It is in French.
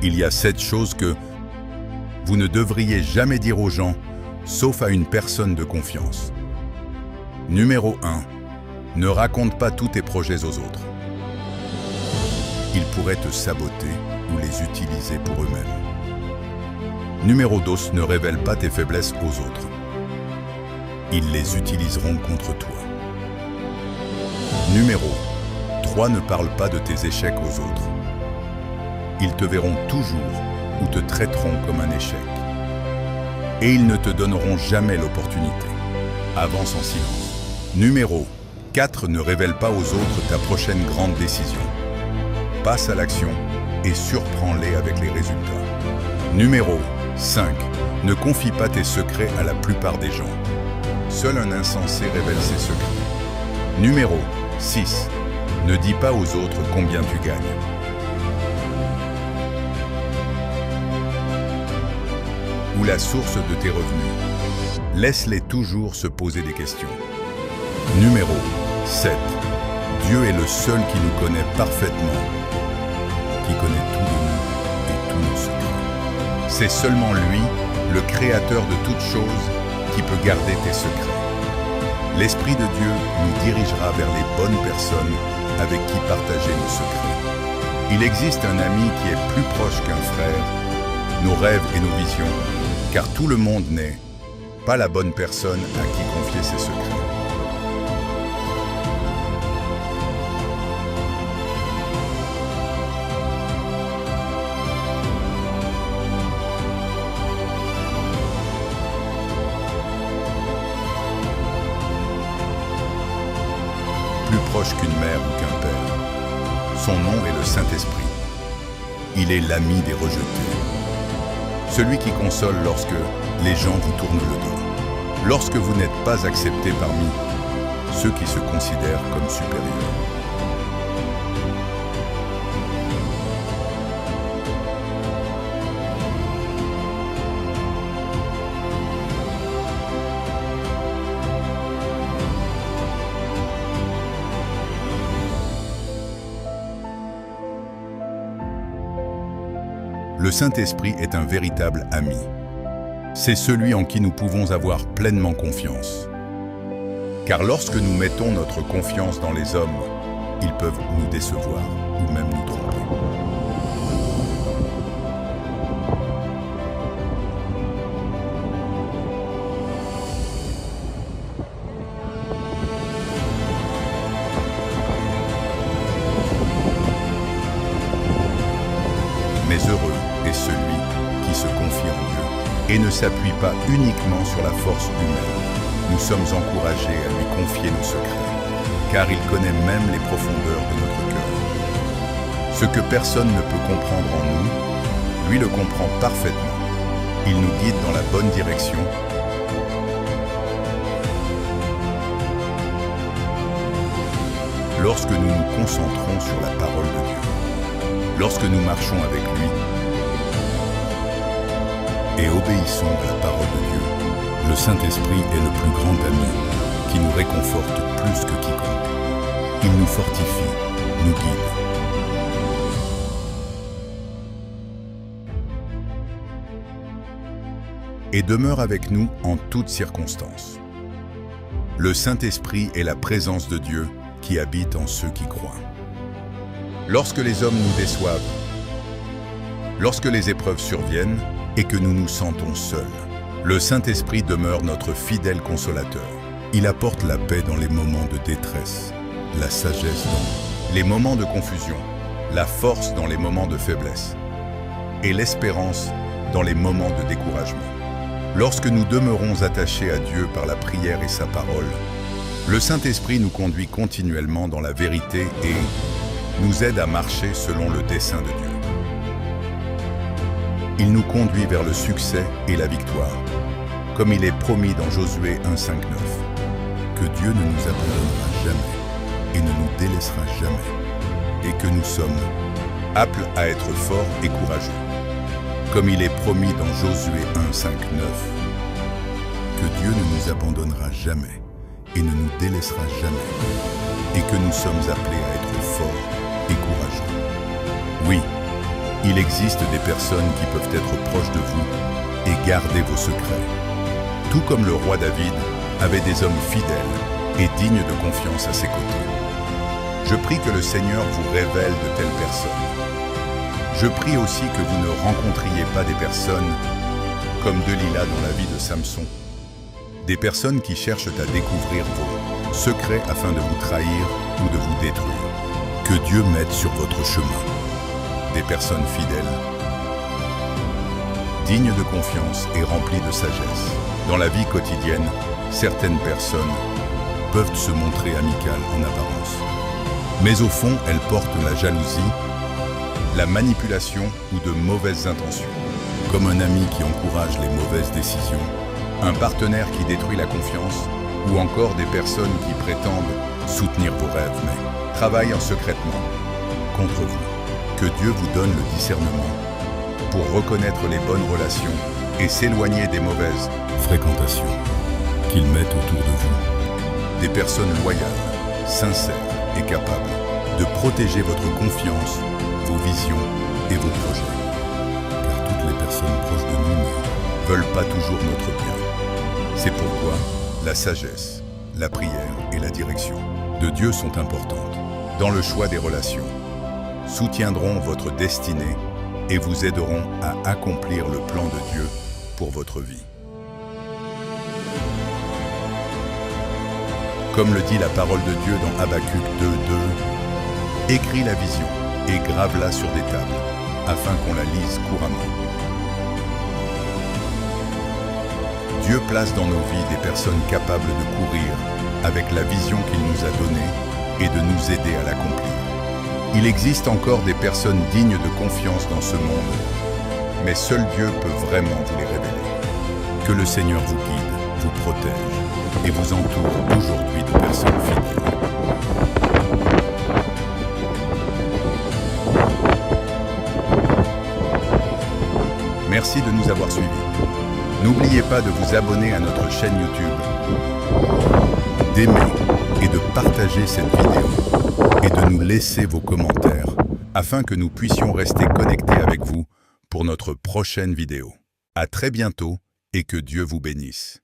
Il y a 7 choses que vous ne devriez jamais dire aux gens, sauf à une personne de confiance. Numéro 1. Ne raconte pas tous tes projets aux autres. Ils pourraient te saboter ou les utiliser pour eux-mêmes. Numéro 2. Ne révèle pas tes faiblesses aux autres. Ils les utiliseront contre toi. Numéro 3. Ne parle pas de tes échecs aux autres. Ils te verront toujours ou te traiteront comme un échec. Et ils ne te donneront jamais l'opportunité. Avance en silence. Numéro 4. Ne révèle pas aux autres ta prochaine grande décision. Passe à l'action et surprends-les avec les résultats. Numéro 5. Ne confie pas tes secrets à la plupart des gens. Seul un insensé révèle ses secrets. Numéro 6. Ne dis pas aux autres combien tu gagnes. Ou la source de tes revenus. Laisse-les toujours se poser des questions. Numéro 7. Dieu est le seul qui nous connaît parfaitement, qui connaît tout de nous et tous nos secrets. C'est seulement lui, le Créateur de toutes choses, qui peut garder tes secrets. L'Esprit de Dieu nous dirigera vers les bonnes personnes avec qui partager nos secrets. Il existe un ami qui est plus proche qu'un frère, nos rêves et nos visions, car tout le monde n'est pas la bonne personne à qui confier ses secrets. Plus proche qu'une mère ou qu'un père. Son nom est le Saint-Esprit. Il est l'ami des rejetés. Celui qui console lorsque les gens vous tournent le dos. Lorsque vous n'êtes pas accepté parmi ceux qui se considèrent comme supérieurs. Le Saint-Esprit est un véritable ami. C'est celui en qui nous pouvons avoir pleinement confiance. Car lorsque nous mettons notre confiance dans les hommes, ils peuvent nous décevoir ou même nous tromper. Mais heureux est celui qui se confie en Dieu et ne s'appuie pas uniquement sur la force humaine. Nous sommes encouragés à lui confier nos secrets, car il connaît même les profondeurs de notre cœur. Ce que personne ne peut comprendre en nous, lui le comprend parfaitement. Il nous guide dans la bonne direction. Lorsque nous nous concentrons sur la parole de Dieu, lorsque nous marchons avec lui et obéissons à la parole de Dieu, le Saint-Esprit est le plus grand ami qui nous réconforte plus que quiconque. Il nous fortifie, nous guide. Et demeure avec nous en toutes circonstances. Le Saint-Esprit est la présence de Dieu qui habite en ceux qui croient. Lorsque les hommes nous déçoivent, lorsque les épreuves surviennent et que nous nous sentons seuls, le Saint-Esprit demeure notre fidèle consolateur. Il apporte la paix dans les moments de détresse, la sagesse dans les moments de confusion, la force dans les moments de faiblesse et l'espérance dans les moments de découragement. Lorsque nous demeurons attachés à Dieu par la prière et sa parole, le Saint-Esprit nous conduit continuellement dans la vérité et nous aide à marcher selon le dessein de Dieu. Il nous conduit vers le succès et la victoire, comme il est promis dans Josué 1,5-9, que Dieu ne nous abandonnera jamais et ne nous délaissera jamais, et que nous sommes appelés à être forts et courageux, comme il est promis dans Josué 1,5-9, que Dieu ne nous abandonnera jamais et ne nous délaissera jamais, et que nous sommes appelés à être forts et courageux. Oui, Il existe des personnes qui peuvent être proches de vous et garder vos secrets. Tout comme le roi David avait des hommes fidèles et dignes de confiance à ses côtés. Je prie que le Seigneur vous révèle de telles personnes. Je prie aussi que vous ne rencontriez pas des personnes comme Delilah dans la vie de Samson. Des personnes qui cherchent à découvrir vos secrets afin de vous trahir ou de vous détruire. Que Dieu mette sur votre chemin des personnes fidèles, dignes de confiance et remplies de sagesse. Dans la vie quotidienne, certaines personnes peuvent se montrer amicales en apparence. Mais au fond, elles portent la jalousie, la manipulation ou de mauvaises intentions. Comme un ami qui encourage les mauvaises décisions, un partenaire qui détruit la confiance, ou encore des personnes qui prétendent soutenir vos rêves, mais travaillent secrètement contre vous. Que Dieu vous donne le discernement pour reconnaître les bonnes relations et s'éloigner des mauvaises fréquentations. Qu'il mette autour de vous des personnes loyales, sincères et capables de protéger votre confiance, vos visions et vos projets. Car toutes les personnes proches de nous ne veulent pas toujours notre bien. C'est pourquoi la sagesse, la prière et la direction de Dieu sont importantes dans le choix des relations, soutiendront votre destinée et vous aideront à accomplir le plan de Dieu pour votre vie. Comme le dit la parole de Dieu dans Habacuc 2:2, écris la vision et grave-la sur des tables, afin qu'on la lise couramment. Dieu place dans nos vies des personnes capables de courir avec la vision qu'il nous a donnée et de nous aider à l'accomplir. Il existe encore des personnes dignes de confiance dans ce monde, mais seul Dieu peut vraiment vous les révéler. Que le Seigneur vous guide, vous protège et vous entoure aujourd'hui de personnes fidèles. Merci de nous avoir suivis. N'oubliez pas de vous abonner à notre chaîne YouTube, d'aimer et de partager cette vidéo et de nous laisser vos commentaires afin que nous puissions rester connectés avec vous pour notre prochaine vidéo. À très bientôt et que Dieu vous bénisse.